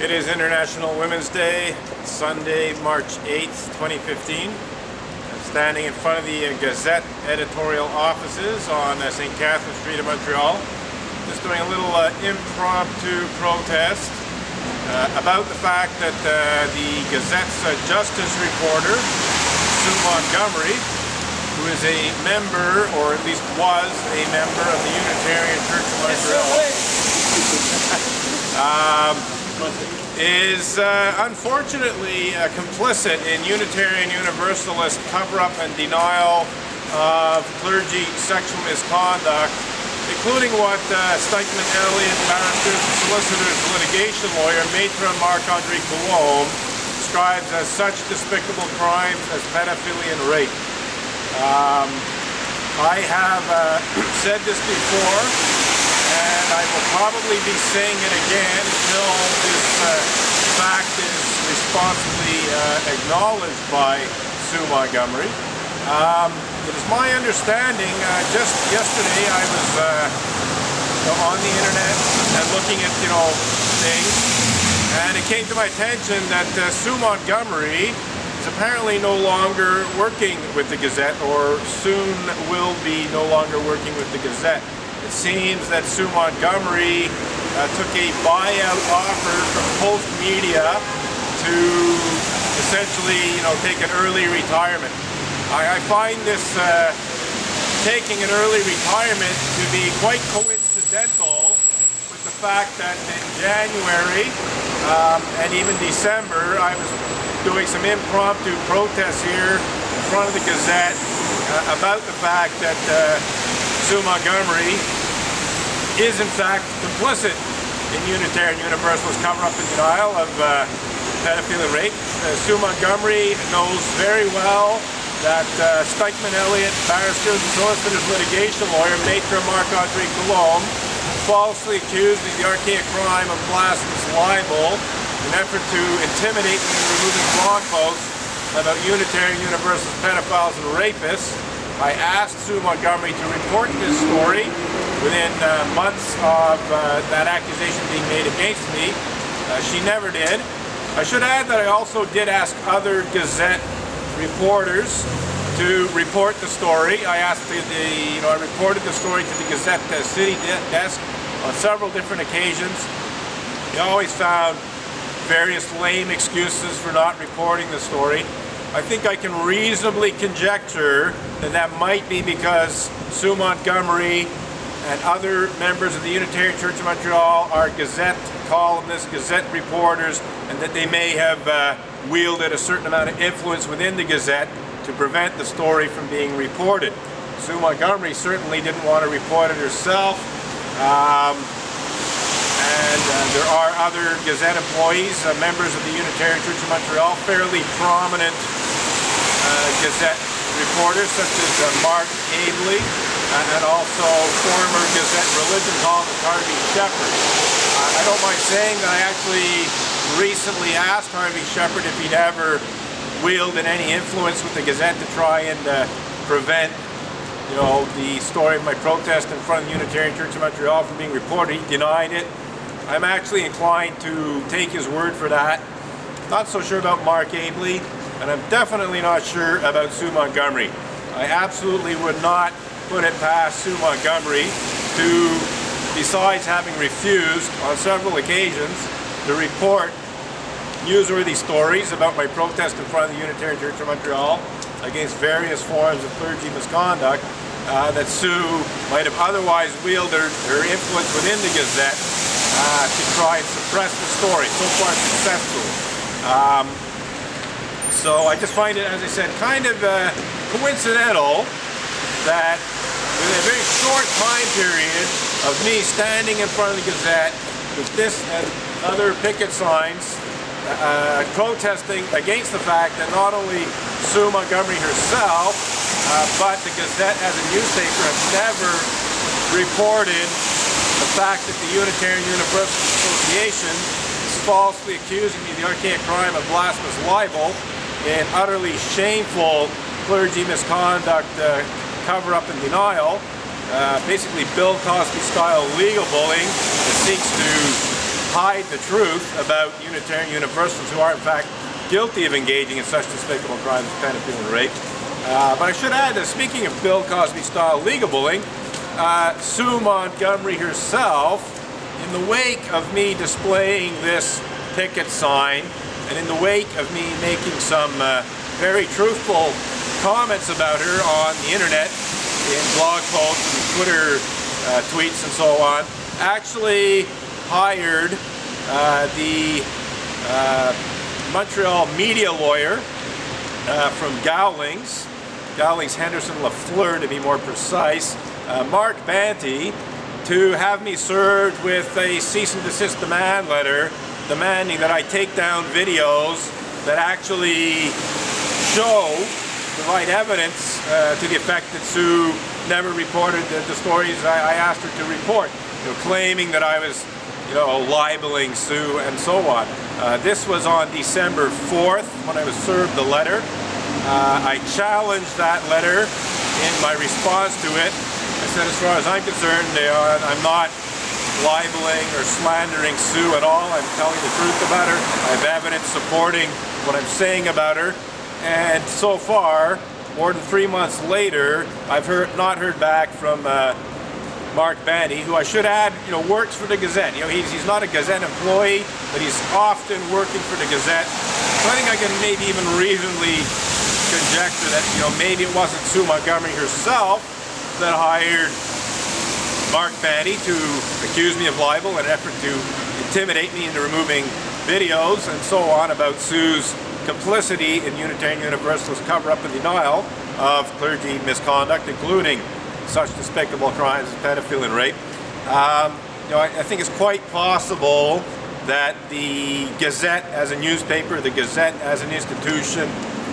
It is International Women's Day, Sunday, March 8th, 2015. I'm standing in front of the Gazette editorial offices on St. Catherine Street in Montreal. Just doing a little impromptu protest about the fact that the Gazette's justice reporter, Sue Montgomery, who is a member, or at least was a member of the Unitarian Church of Montreal, is unfortunately complicit in Unitarian Universalist cover-up and denial of clergy sexual misconduct, including what Stikeman Elliott, barrister, solicitors, litigation lawyer, Maitre Marc-Andre Coulombe describes as such despicable crimes as pedophilia and rape. I have said this before, and I will probably be saying it again until this fact is responsibly acknowledged by Sue Montgomery. It is my understanding, just yesterday I was on the internet and looking at things, and it came to my attention that Sue Montgomery is apparently no longer working with the Gazette, or soon will be no longer working with the Gazette. It seems that Sue Montgomery took a buyout offer from Post Media to essentially, take an early retirement. I find this taking an early retirement to be quite coincidental with the fact that in January and even December, I was doing some impromptu protests here in front of the Gazette about the fact that Sue Montgomery is in fact complicit in Unitarian Universalist cover-up and denial of pedophilia and rape. Sue Montgomery knows very well that Stikeman Elliott, barrister, solicitors, litigation lawyer, Maitre Marc-Andre Coulombe, falsely accused of the archaic crime of blasphemous libel in an effort to intimidate me into removing blog posts about Unitarian Universalist pedophiles and rapists. I asked Sue Montgomery to report this story within months of that accusation being made against me. She never did. I should add that I also did ask other Gazette reporters to report the story. I asked I reported the story to the Gazette city desk on several different occasions. They always found various lame excuses for not reporting the story. I think I can reasonably conjecture that that might be because Sue Montgomery and other members of the Unitarian Church of Montreal are Gazette columnists, Gazette reporters, and that they may have wielded a certain amount of influence within the Gazette to prevent the story from being reported. Sue Montgomery certainly didn't want to report it herself. There are other Gazette employees, members of the Unitarian Church of Montreal, fairly prominent Gazette reporters such as Mark Abley and also former Gazette religion columnist Harvey Shepherd. I don't mind saying that I actually recently asked Harvey Shepherd if he'd ever wielded any influence with the Gazette to try and prevent the story of my protest in front of the Unitarian Church of Montreal from being reported. He denied it. I'm actually inclined to take his word for that. Not so sure about Mark Abley, and I'm definitely not sure about Sue Montgomery. I absolutely would not put it past Sue Montgomery to, besides having refused on several occasions to report newsworthy stories about my protest in front of the Unitarian Church of Montreal against various forms of clergy misconduct, that Sue might have otherwise wielded her influence within the Gazette to try and suppress the story, so far successfully. So I just find it, as I said, kind of coincidental that within a very short time period of me standing in front of the Gazette with this and other picket signs protesting against the fact that not only Sue Montgomery herself, but the Gazette as a newspaper have never reported the fact that the Unitarian Universalist Association is falsely accusing me of the archaic crime of blasphemous libel and utterly shameful clergy misconduct cover-up and denial, basically Bill Cosby-style legal bullying that seeks to hide the truth about Unitarian Universalists who are in fact guilty of engaging in such despicable crimes as pedophilia and rape. But I should add that speaking of Bill Cosby-style legal bullying, Sue Montgomery herself, in the wake of me displaying this picket sign, and in the wake of me making some very truthful comments about her on the internet, in blog posts and Twitter tweets and so on, actually hired the Montreal media lawyer from Gowlings, Henderson Lafleur to be more precise, Mark Banty, to have me served with a cease and desist demand letter demanding that I take down videos that actually provide evidence to the effect that Sue never reported the stories I asked her to report, claiming that I was libeling Sue and so on. This was on December 4th when I was served the letter. I challenged that letter in my response to it. I said, as far as I'm concerned, I'm not libeling or slandering Sue at all. I'm telling the truth about her. I have evidence supporting what I'm saying about her. And so far, more than 3 months later, I've not heard back from Mark Banty, who I should add, works for the Gazette. He's not a Gazette employee, but he's often working for the Gazette. So I think I can maybe even reasonably conjecture that, maybe it wasn't Sue Montgomery herself that hired Mark Banty to accuse me of libel in an effort to intimidate me into removing videos and so on about Sue's complicity in Unitarian Universalist cover-up and denial of clergy misconduct, including such despicable crimes as pedophilia and rape. I think it's quite possible that the Gazette as a newspaper, the Gazette as an institution,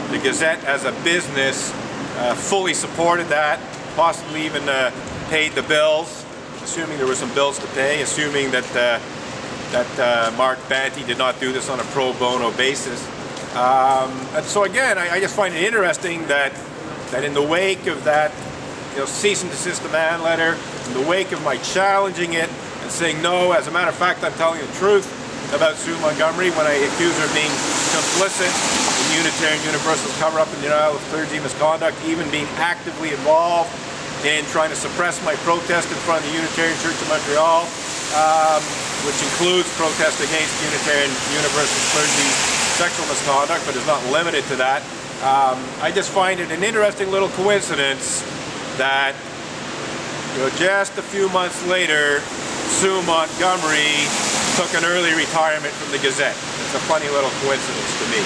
the Gazette as a business fully supported that, possibly even paid the bills, assuming there were some bills to pay, assuming that Mark Banty did not do this on a pro bono basis. And so again, I just find it interesting that in the wake of that cease and desist demand letter, in the wake of my challenging it and saying no, as a matter of fact, I'm telling the truth about Sue Montgomery when I accuse her of being complicit in Unitarian Universalist cover-up and denial of clergy misconduct, even being actively involved in trying to suppress my protest in front of the Unitarian Church of Montreal, which includes protest against Unitarian Universalist clergy sexual misconduct, but is not limited to that. I just find it an interesting little coincidence that just a few months later, Sue Montgomery took an early retirement from the Gazette. It's a funny little coincidence to me.